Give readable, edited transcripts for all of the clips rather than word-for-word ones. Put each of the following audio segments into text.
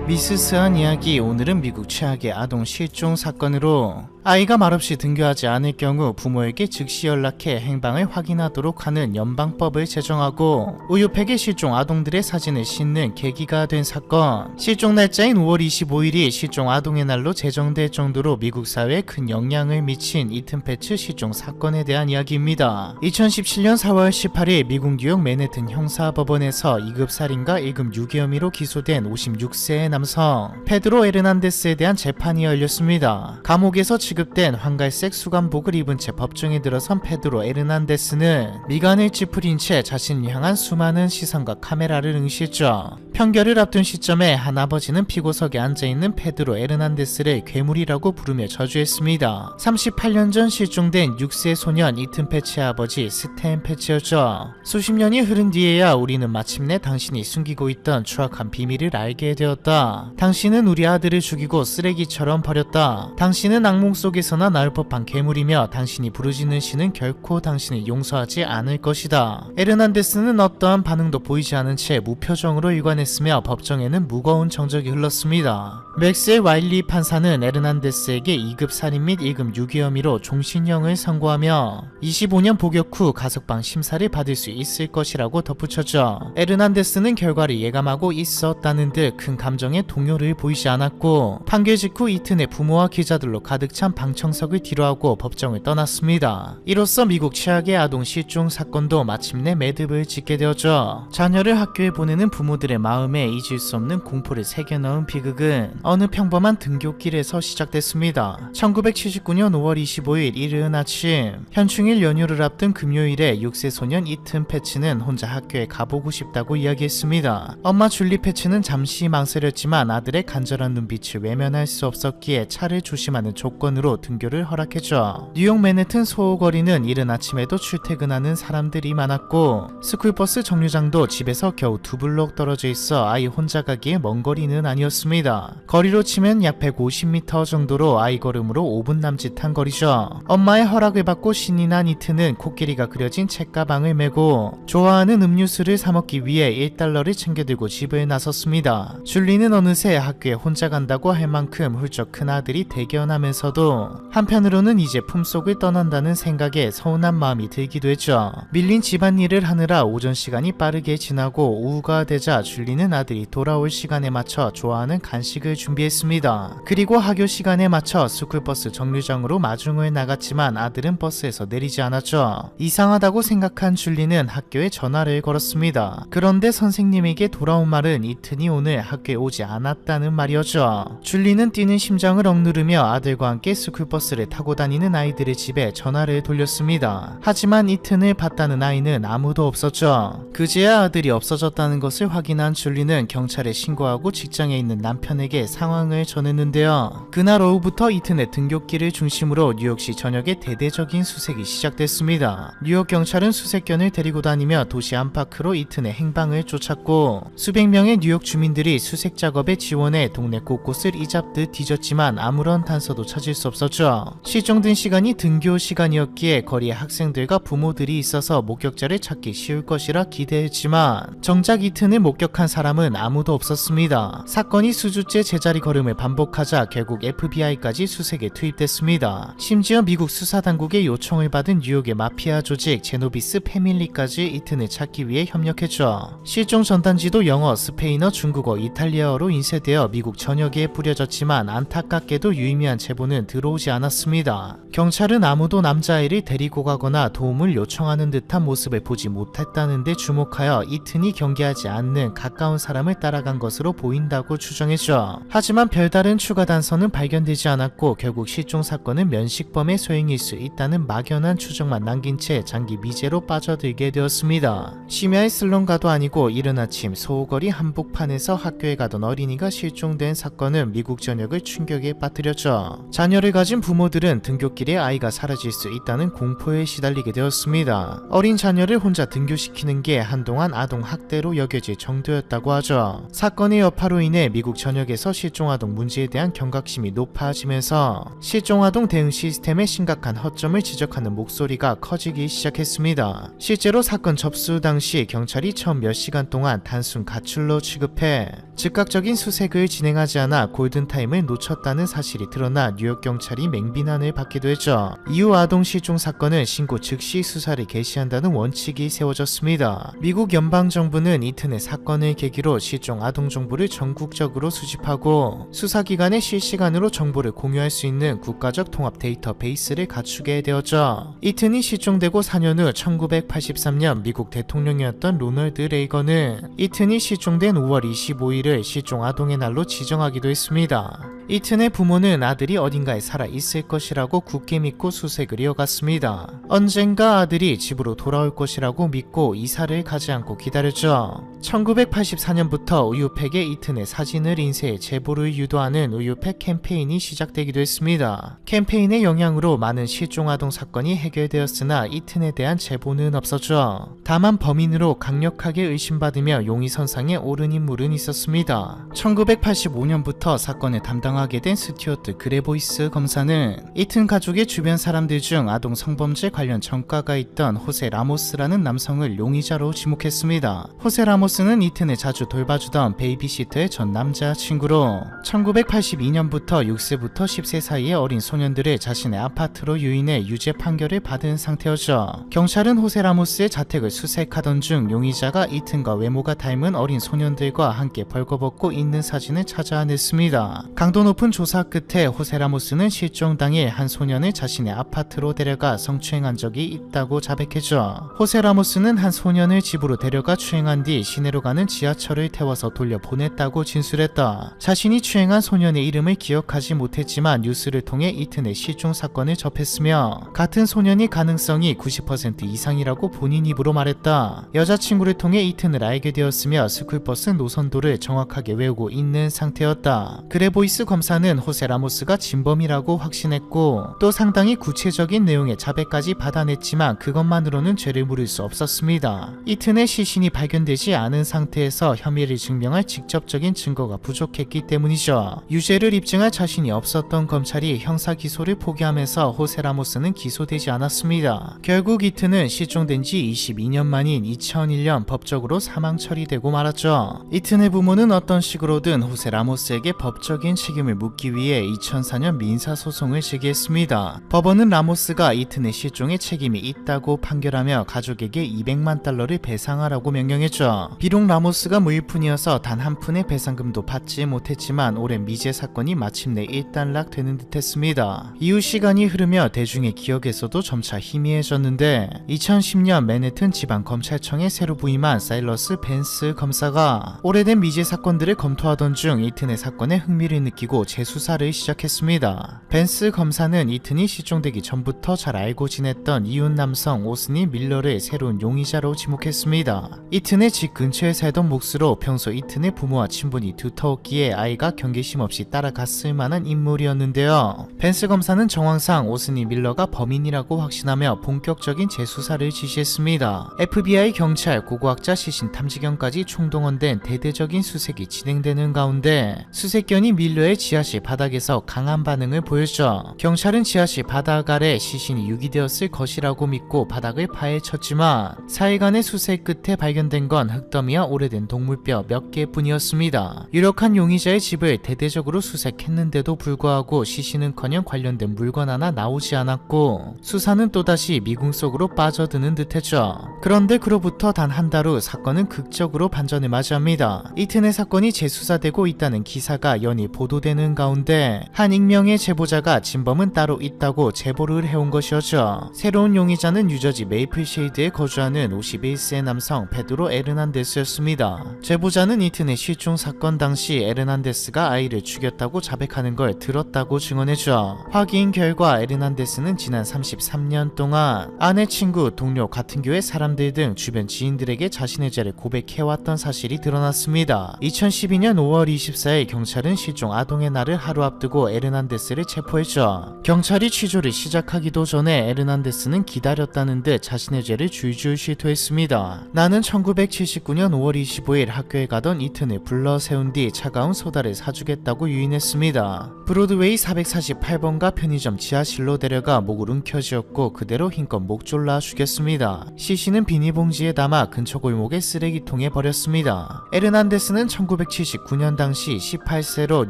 미스스한 이야기. 오늘은 미국 최악의 아동 실종 사건으로 아이가 말없이 등교하지 않을 경우 부모에게 즉시 연락해 행방을 확인하도록 하는 연방법을 제정하고 우유팩에 실종 아동들의 사진을 싣는 계기가 된 사건. 실종 날짜인 5월 25일이 실종 아동의 날로 제정될 정도로 미국 사회에 큰 영향을 미친 이튼 패치 실종 사건에 대한 이야기입니다. 2017년 4월 18일 미국 뉴욕 맨해튼 형사법원에서 2급 살인과 1급 유기 혐의로 기소된 56세의 남성 페드로 에르난데스에 대한 재판이 열렸습니다. 감옥에서 지급된 황갈색 수감복을 입은 채 법정에 들어선 페드로 에르난데스는 미간을 찌푸린 채 자신을 향한 수많은 시선과 카메라를 응시했죠. 판결을 앞둔 시점에 한 아버지는 피고석에 앉아있는 페드로 에르난데스를 괴물이라고 부르며 저주했습니다. 38년 전 실종된 6세 소년 이튼 패치의 아버지 스탠 패치였죠. 수십 년이 흐른 뒤에야 우리는 마침내 당신이 숨기고 있던 추악한 비밀을 알게 되었다. 당신은 우리 아들을 죽이고 쓰레기처럼 버렸다. 당신은 악몽 속에서나 나을 법한 괴물이며 당신이 부르짖는 신은 결코 당신을 용서하지 않을 것이다. 에르난데스는 어떠한 반응도 보이지 않은 채 무표정으로 일관했으며 법정에는 무거운 정적이 흘렀습니다. 맥스웰 와일리 판사는 에르난데스에게 2급 살인 및 1급 유기 혐의로 종신형을 선고하며 25년 복역 후 가석방 심사를 받을 수 있을 것이라고 덧붙였죠. 에르난데스는 결과를 예감하고 있었다는 듯 큰 감정의 동요를 보이지 않았고 판결 직후 이튼의 부모와 기자들로 가득 찬 방청석을 뒤로하고 법정을 떠났습니다. 이로써 미국 최악의 아동 실종 사건도 마침내 매듭을 짓게 되었죠. 자녀를 학교에 보내는 부모들의 마음에 잊을 수 없는 공포를 새겨넣은 비극은 어느 평범한 등교길에서 시작됐습니다. 1979년 5월 25일 이른 아침, 현충일 연휴를 앞둔 금요일에 6세 소년 이튼 패치는 혼자 학교에 가보고 싶다고 이야기했습니다. 엄마 줄리 패치는 잠시 망설였지만 아들의 간절한 눈빛을 외면할 수 없었기에 차를 조심하는 조건으로 등교를 허락했죠. 뉴욕 맨해튼 소호거리는 이른 아침에도 출퇴근하는 사람들이 많았고 스쿨버스 정류장도 집에서 겨우 2블록 떨어져 있어 아이 혼자 가기에 먼 거리는 아니었습니다. 거리로 치면 약 150m 정도로 아이 걸음으로 5분 남짓한 거리죠. 엄마의 허락을 받고 신이 난 이튼은 코끼리가 그려진 책가방을 메고 좋아하는 음료수를 사 먹기 위해 1달러를 챙겨들고 집을 나섰습니다. 줄리는 어느새 학교에 혼자 간다고 할 만큼 훌쩍 큰 아들이 대견하면서도 한편으로는 이제 품속을 떠난다는 생각에 서운한 마음이 들기도 했죠. 밀린 집안일을 하느라 오전 시간이 빠르게 지나고 오후가 되자 줄리는 아들이 돌아올 시간에 맞춰 좋아하는 간식을 준비했습니다. 그리고 학교 시간에 맞춰 스쿨버스 정류장으로 마중을 나갔지만 아들은 버스에서 내리지 않았죠. 이상하다고 생각한 줄리는 학교에 전화를 걸었습니다. 그런데 선생님에게 돌아온 말은 이튼이 오늘 학교에 오지 않았다는 말이었죠. 줄리는 뛰는 심장을 억누르며 아들과 함께 스쿨버스를 타고 다니는 아이들의 집에 전화를 돌렸습니다. 하지만 이튼을 봤다는 아이는 아무도 없었죠. 그제야 아들이 없어졌다는 것을 확인한 줄리는 경찰에 신고하고 직장에 있는 남편에게 상황을 전했는데요. 그날 오후부터 이튼의 등굣길을 중심으로 뉴욕시 전역에 대대적인 수색이 시작됐습니다. 뉴욕 경찰은 수색견을 데리고 다니며 도시 안팎으로 이튼의 행방을 쫓았고 수백 명의 뉴욕 주민들이 수색 작업에 지원해 동네 곳곳을 이잡듯 뒤졌지만 아무런 단서도 찾을 수 없었죠. 실종된 시간이 등교 시간이었기에 거리에 학생들과 부모들이 있어서 목격자를 찾기 쉬울 것이라 기대했지만 정작 이튼을 목격한 사람은 아무도 없었습니다. 사건이 수주째 제자리 걸음을 반복하자 결국 FBI까지 수색에 투입됐습니다. 심지어 미국 수사당국의 요청을 받은 뉴욕의 마피아 조직 제노비스 패밀리까지 이튼을 찾기 위해 협력했죠. 실종 전단지도 영어, 스페인어, 중국어, 이탈리아어로 인쇄되어 미국 전역에 뿌려졌지만 안타깝게도 유의미한 제보는 들어오지 않았습니다. 경찰은 아무도 남자아이를 데리고 가거나 도움을 요청하는 듯한 모습을 보지 못했다는 데 주목하여 이튼이 경계하지 않는 가까운 사람을 따라간 것으로 보인다고 추정했죠. 하지만 별다른 추가 단서는 발견되지 않았고 결국 실종 사건은 면식범의 소행일 수 있다는 막연한 추정만 남긴 채 장기 미제로 빠져들게 되었습니다. 심야의 슬럼가도 아니고 이른 아침 소호거리 한복판에서 학교에 가던 어린이가 실종된 사건은 미국 전역을 충격에 빠뜨렸죠. 자녀를 가진 부모들은 등굣길에 아이가 사라질 수 있다는 공포에 시달리게 되었습니다. 어린 자녀를 혼자 등교시키는 게 한동안 아동 학대로 여겨질 정도였죠. 보였다고 하죠. 사건의 여파로 인해 미국 전역에서 실종아동 문제에 대한 경각심이 높아지면서 실종아동 대응 시스템의 심각한 허점을 지적하는 목소리가 커지기 시작했습니다. 실제로 사건 접수 당시 경찰이 처음 몇 시간 동안 단순 가출로 취급해 즉각적인 수색을 진행하지 않아 골든타임을 놓쳤다는 사실이 드러나 뉴욕 경찰이 맹비난을 받기도 했죠. 이후 아동 실종 사건은 신고 즉시 수사를 개시한다는 원칙이 세워졌습니다. 미국 연방정부는 이튿해 사건을 계기로 실종 아동 정보를 전국적으로 수집하고 수사기관에 실시간으로 정보를 공유할 수 있는 국가적 통합 데이터베이스를 갖추게 되었죠. 이튼이 실종되고 4년 후 1983년 미국 대통령이었던 로널드 레이건은 이튼이 실종된 5월 25일을 실종 아동의 날로 지정하기도 했습니다. 이튼의 부모는 아들이 어딘가에 살아있을 것이라고 굳게 믿고 수색을 이어갔습니다. 언젠가 아들이 집으로 돌아올 것이라고 믿고 이사를 가지 않고 기다렸죠. 1984년부터 우유팩에 이튼의 사진을 인쇄해 제보를 유도하는 우유팩 캠페인이 시작되기도 했습니다. 캠페인의 영향으로 많은 실종아동 사건이 해결되었으나 이튼에 대한 제보는 없었죠. 다만 범인으로 강력하게 의심받으며 용의선상에 오른 인물은 있었습니다. 1985년부터 사건을 담당하게 된 스튜어트 그레보이스 검사는 이튼 가족의 주변 사람들 중 아동 성범죄 관련 전과가 있던 호세 라모스라는 남성을 용의자로 지목했습니다. 호세 라모스는 이튼을 자주 돌봐주던 베이비시터의 전 남자친구로 1982년부터 6세부터 10세 사이의 어린 소년들을 자신의 아파트로 유인해 유죄 판결을 받은 상태였죠. 경찰은 호세 라모스의 자택을 수색하던 중 용의자가 이튼과 외모가 닮은 어린 소년들과 함께 벌거벗고 있는 사진을 찾아냈습니다. 강도 높은 조사 끝에 호세 라모스는 실종 당일 한 소년을 자신의 아파트로 데려가 성추행한 적이 있다고 자백했죠. 호세 라모스는 한 소년을 집으로 데려가 추행한 뒤 시내로 가는 지하철을 태워서 돌려보냈다고 진술했다. 자신이 추행한 소년의 이름을 기억하지 못했지만 뉴스를 통해 이튼의 실종 사건을 접했으며 같은 소년이 가능성이 90% 이상이라고 본인 입으로 말했다. 여자친구를 통해 이튼을 알게 되었으며 스쿨버스 노선도를 정확하게 외우고 있는 상태였다. 그레보이스 검사는 호세 라모스가 진범이라고 확신했고 또 상당히 구체적인 내용의 자백까지 받아냈지만 그것만으로는 죄를 물을 수 없었습니다. 이튼의 시신이 발견되지 않은 상태에서 혐의를 증명할 직접적인 증거가 부족했기 때문이죠. 유죄를 입증할 자신이 없었던 검찰이 형사기소를 포기하면서 호세 라모스는 기소되지 않았습니다. 결국 이튼은 실종된 지 22년 만인 2001년 법적으로 사망 처리되고 말았죠. 이튼의 부모는 어떤 식으로든 호세 라모스에게 법적인 책임을 묻기 위해 2004년 민사소송을 제기했습니다. 법원은 라모스가 이튼의 실종에 책임이 있다고 판결하며 가족에게 200만 달러를 배상하라고 명령했죠. 비록 라모스가 무일푼이어서 단 한 푼의 배상금도 받지 못했지만 오랜 미제 사건이 마침내 일단락되는 듯했습니다. 이후 시간이 흐르며 대중의 기억에서도 점차 희미해졌는데 2010년 맨해튼 지방검찰청에 새로 부임한 사일러스 벤스 검사가 오래된 미제 사건들을 검토하던 중 이튼의 사건에 흥미를 느끼고 재수사를 시작했습니다. 벤스 검사는 이튼이 실종되기 전부터 잘 알고 지냈던 이웃 남성 오스니 밀러를 새로운 용의자로 지목했습니다. 이튼의 집 근처에 살던 몫으로 평소 이튼의 부모와 친분이 두터웠기에 아이가 경계심 없이 따라갔을 만한 인물이었는데요. 벤스 검사는 정황상 오스니 밀러가 범인이라고 확신하며 본격적인 재수사를 지시했습니다. FBI, 경찰, 고고학자, 시신 탐지견까지 총동원된 대대적인 수색이 진행되는 가운데 수색견이 밀러의 지하실 바닥에서 강한 반응을 보였죠. 경찰은 지하실 바닥 아래 시신이 유기되었을 것이라고 믿고 바닥을 파헤쳤지만 사흘간의 수색 끝에 발견된 건 흙더미와 오래된 동물뼈 몇 개뿐이었습니다. 유력한 용의자의 집을 대대적으로 수색했는데도 불구하고 시신은커녕 관련된 물건 하나 나오지 않았고 수사는 또다시 미궁 속으로 빠져드는 듯했죠. 그런데 그로부터 단 한 달 후 사건은 극적으로 반전을 맞이합니다. 이튼의 사건이 재수사되고 있다는 기사가 연일 보도되는 가운데 한 익명의 제보자가 진범은 따로 있다고 제보를 해온 것이었죠. 새로운 용의자는 뉴저지 메이플쉐이드에 거주하는 51세 남성 페드로 에르난데스였습니다. 제보자는 이튼의 실종 사건 당시 에르난데스가 아이를 죽였다고 자백하는 걸 들었다고 증언했죠. 확인 결과 에르난데스는 지난 33년 동안 아내, 친구, 동료, 같은 교회 사람들 등 주변 지인들에게 자신의 죄를 고백해왔던 사실이 드러났습니다. 2012년 5월 24일 경찰은 실종 아동 아동의 날을 하루 앞두고 에르난데스를 체포했죠. 경찰이 취조를 시작하기도 전에 에르난데스는 기다렸다는 듯 자신의 죄를 줄줄 실토했습니다. 나는 1979년 5월 25일 학교에 가던 이튼을 불러 세운 뒤 차가운 소다를 사주겠다고 유인했습니다. 브로드웨이 448번가 편의점 지하실로 데려가 목을 움켜쥐었고 그대로 힘껏 목 졸라 죽였습니다. 시신은 비닐봉지에 담아 근처 골목의 쓰레기통에 버렸습니다. 에르난데스는 1979년 당시 18세로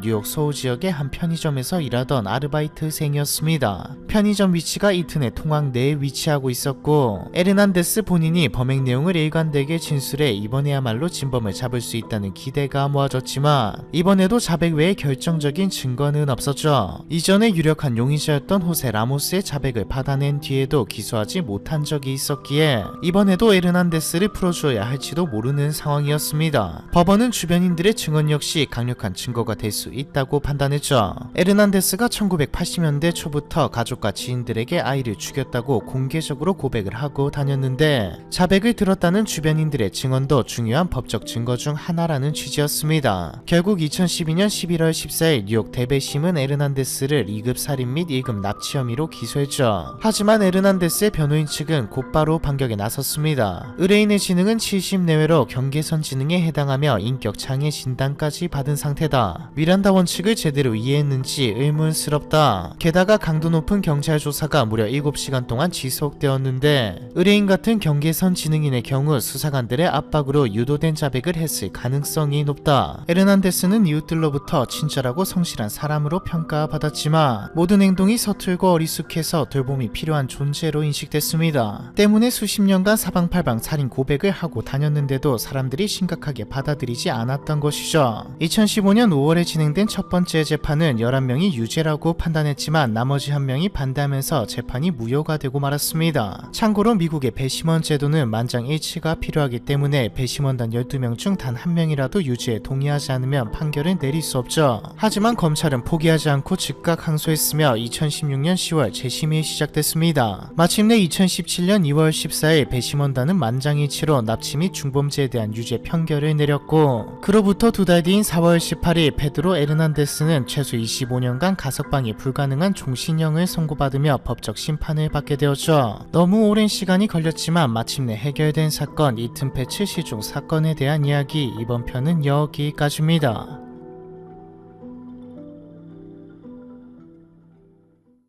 뉴욕 소우 지역의 한 편의점에서 일하던 아르바이트생이었습니다. 편의점 위치가 이튼의 통학 내에 위치하고 있었고 에르난데스 본인이 범행 내용을 일관되게 진술해 이번에야말로 진범을 잡을 수 있다는 기대가 모아졌지만 이번에도 자백 외에 결정적인 증거는 없었죠. 이전에 유력한 용의자였던 호세 라모스의 자백을 받아낸 뒤에도 기소하지 못한 적이 있었기에 이번에도 에르난데스를 풀어주어야 할지도 모르는 상황이었습니다. 법원은 주변인들의 증언 역시 강력한 증거가 될 수 있다고 판단했죠. 에르난데스가 1980년대 초부터 가족과 지인들에게 아이를 죽였다고 공개적으로 고백을 하고 다녔는데 자백을 들었다는 주변인들의 증언도 중요한 법적 증거 중 하나라는 취지였습니다. 결국 2012년 11월 14일 뉴욕 대배심은 에르난데스를 2급 살인 및 1급 납치 혐의로 기소했죠. 하지만 에르난데스의 변호인 측은 곧바로 반격에 나섰습니다. 의뢰인의 지능은 70 내외로 경계선 지능에 해당하며 인격 장애 진단까지 받은 상태다. 미란다 원칙을 제대로 이해했는지 의문스럽다. 게다가 강도 높은 경찰 조사가 무려 7시간 동안 지속되었는데 의뢰인 같은 경계선 지능인의 경우 수사관들의 압박으로 유도된 자백을 했을 가능성이 높다. 에르난데스는 이웃들로부터 친절하고 성실한 사람으로 평가받았지만 모든 행동이 서툴고 어리숙해서 돌봄이 필요한 존재로 인식됐습니다. 때문에 수십 년간 사방팔방 살인 고백을 하고 다녔는데도 사람들이 심각하게 받아들이지 않았던 것이죠. 2015년 5월에 진행된 첫 번째 재판은 11명이 유죄라고 판단했지만 나머지 1명이 반대하면서 재판이 무효가 되고 말았습니다. 참고로 미국의 배심원 제도는 만장일치가 필요하기 때문에 배심원단 12명 중 단 1명이라도 유죄에 동의하지 않으면 판결을 내릴 수 없죠. 하지만 검찰은 포기하지 않고 즉각 항소했으며 2016년 10월 재심이 시작됐습니다. 마침내 2017년 2월 14일 배심원단은 만장일치로 납치 및 중범죄에 대한 유죄 판결을 내렸고 그로부터 2달 뒤인 4월 18일 페드로 에르난데스는 최소 25년간 가석방이 불가능한 종신형을 선고받으며 법적 심판을 받게 되었죠. 너무 오랜 시간이 걸렸지만 마침내 해결된 사건 이튼 패츠 실종 사건에 대한 이야기 이번 편은 여기까지입니다.